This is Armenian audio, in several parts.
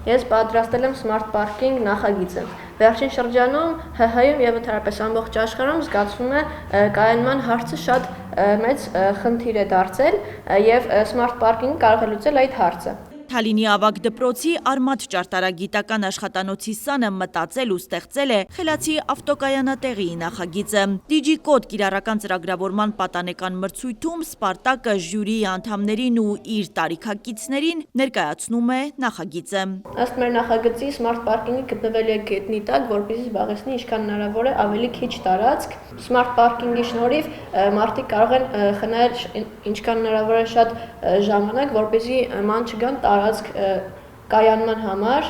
ես պատրաստել եմ Smart Parking նախագիծը։ Վերջին շրջանում ՀՀ-ում եւ ընդհանրապես ամբողջ աշխարհում զգացվում է կայանման հարցը շատ մեծ խնդիր է դարձել եւ Smart Parking-ը կարող է լուծել այդ հարցը։ Թալինի ավագ դպրոցի Արմաթ ճարտարագիտական աշխատանոցի սանը մտածել ու ստեղծել է խելացի ավտոկայանատեղի նախագիծը։ DigiCode կիրառական ծրագրավորման պատանեկան մրցույթում Սպարտակը ժյուրիի անդամներին ու իր տարիքակիցներին ներկայացնում է նախագիծը։ Ըստ մեր նախագծի Smart Parking-ը գտնվել է գետնի տակ, որպեսզի զբաղեցնի ինչքան հնարավոր է ավելի քիչ տարածք։ Smart Parking-ի շնորհիվ մարդիկ կարող են խնայել ինչքան հնարավոր է շատ ժամանակ, որպեսզի ման չգան տարածք կայանման համար,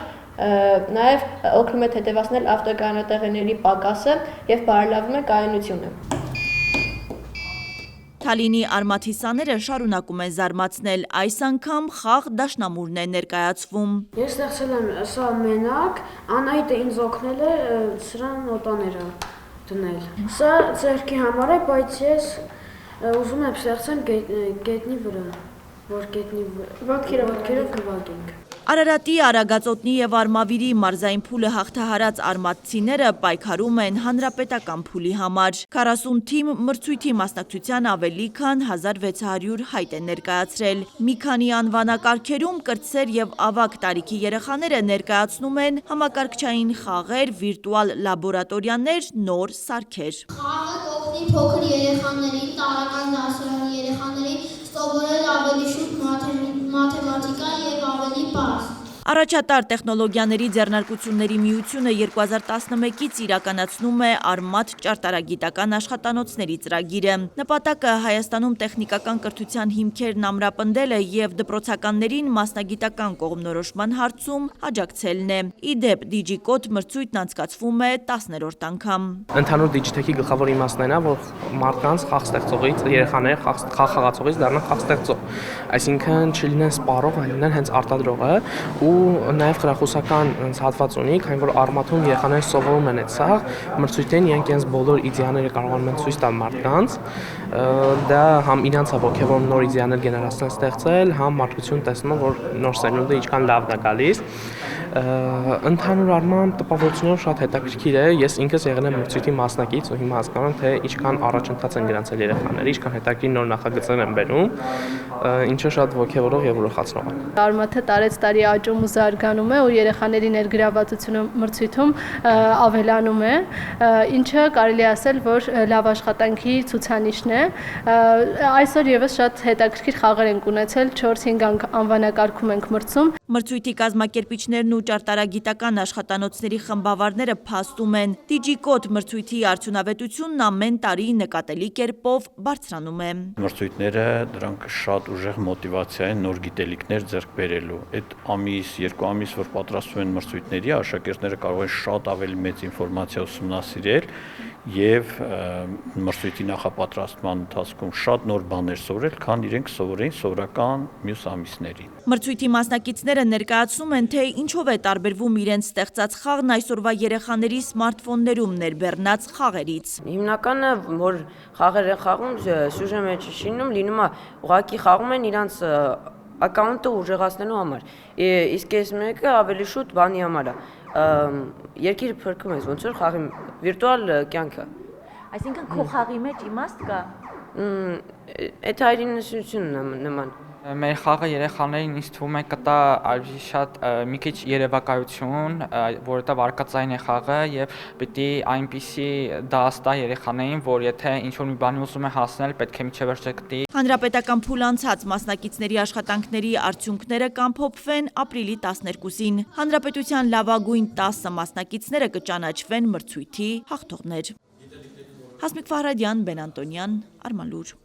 նաև օգնում է հետևացնել ավտոկայանատեղիների պակասը եւ բարելավում է կայանությունը։ Թալինի Արմաթի սաները շարունակում են զարմացնել, այս անգամ խաղ դաշնամուրն է ներկայացվում։ Ես ստեղծել եմ սա մենակ, Անահիտը ինձ օգնել է սրան նոտաները դնել։ Սա ձեռքի համար է, բայց ես ուզում եմ ստեղծել գետնի վրա, որ գետնի ոտքերով գվագենք։ Արարատի, Արագածոտնի եւ Արմավիրի մարզային փուլը հաղթահարած արմաթցիները պայքարում են հանրապետական փուլի համար։ 40 թիմ մրցույթի մասնակցության ավելի քան 1600 հայտ են ներկայացրել։ Մի քանի անվանակարգերում կրտսեր եւ ավագ տարիքի երեխաները ներկայացնում են համակարգչային խաղեր, վիրտուալ լաբորատորիաներ, նոր սարքեր։ Խաղը կօգնի փոքր երեխաներին, տարրական դասարանի երեխաներին սովորել ավելի շուտ մաթեմատիկա եւ ավելի պարզ։ Առաջատար տեխնոլոգիաների ձեռնարկությունների միությունը 2011-ից իրականացնում է Արմաթ ճարտարագիտական աշխատանոցների ծրագիրը։ Նպատակը Հայաստանում տեխնիկական կրթության հիմքերն ամրապնդելը եւ դպրոցականներին մասնագիտական կողմնորոշման հարցում աջակցելն է։ Ի դեպ, DigiCode մրցույթն անցկացվում է 10-րդ անգամ։ Ընդհանուր Digitech-ի գլխավոր իմաստն այն է, որ մարդկանց խաղ ստեղծողից, երեխաները խաղ խաղացողից դառնան խաղ ստեղծող։ Այսինքն չլինեն սպառող, այլ լինեն հենց արտադրողը ու նաև խրախուսական հատված ունի, քանի որ Արմաթում երեխաները սովորում են այդ սաղ, մրցույթին իրենք իրենց բոլոր իդեաները կարողանում են ցույց տալ մարդկանց, դա համ իրենց ոգևորում նոր իդեաներ գեներացնել ստեղծել, համ մարդկություն տեսնում է, որ նոր սերունդը ինչքան լավն է գալիս։ Ընդհանուր առմամբ տպավորությունով շատ հետաքրքիր է, ես ինքս եղել եմ մրցույթի մասնակից ու հիմա հասկանում եմ, թե ինչքան առաջընթաց են գրանցել երեխաները, ինչքան հետաքրքիր նոր նախագծեր են բերում, ինչը շատ ոգևորող եւ ուրախացնող է։ Արմաթը տարեցտարի աճում ու զարգանում է ու երեխաների ներգրավվածությունը մրցույթում ավելանում է, ինչը կարելի է ասել, որ լավ աշխատանքի ցուցանիշն է։ Այսօր եւս շատ հետաքրքիր խաղեր ենք ունեցել, 4-5 անվանակարգում ենք մրցում։ Մրցույթի կազմակերպիչներն ու ճարտարագիտական աշխատանոցների խմբավարները փաստում են, DigiCode մրցույթի արդյունավետությունն ամեն տարի նկատելի կերպով բարձրանում է։ Մրցույթները դրանք շատ ուժեղ մոտիվացիա են նոր գիտելիքներ ձեռք բերելու։ Այդ ամիս, 2 ամիս, որ պատրաստվում են մրցույթների, աշակերտները կարող են շատ ավելի մեծ ինֆորմացիա ուսումնասիրել եւ մրցույթի նախապատրաստման ընթացքում շատ նոր բաներ սովորել, քան իրենք սովորեն սովորական մյուս ամիսներին։ Մրցույթի մասնակիցները ներկայացնում են, թե ինչով է տարբերվում իրենց ստեղծած խաղն այսօրվա երեխաների սմարթֆոններում ներբեռնած խաղերից։ Հիմնականը, որ խաղեր են խաղում, սյուժե մեջ շինում, լինում է ուղղակի խաղում են իրանց ակաունտը ուժեղացնելու համար։ Իսկ այս մեկը ավելի շուտ բանի համար է։ Երկիրը փրկում ես, ոնց որ խաղի վիրտուալ կյանքը։ Այսինքն քո խաղի մեջ իմաստ կա։ Այդ հայրենասությունն է նման։ Մեր խաղը երեխաներին ինձ թվում է կտա ավելի շատ մի քիչ երևակայություն, որովհետև արկածային է խաղը եւ պիտի այնպիսի դաս տա երեխաներին, որ եթե ինչ-որ մի բանի ուզում է հասնել, պետք է միջև վերջը գտի։ Հանրապետական փուլ անցած մասնակիցների աշխատանքների արդյունքները կամփոփվեն ապրիլի 12-ին։ Հանրապետության լավագույն 10 մասնակիցները կճանաչվեն մրցույթի հաղթողներ։ Հասմիկ Ֆահրադյան, Բեն Անտոնյան, Արմանլուր։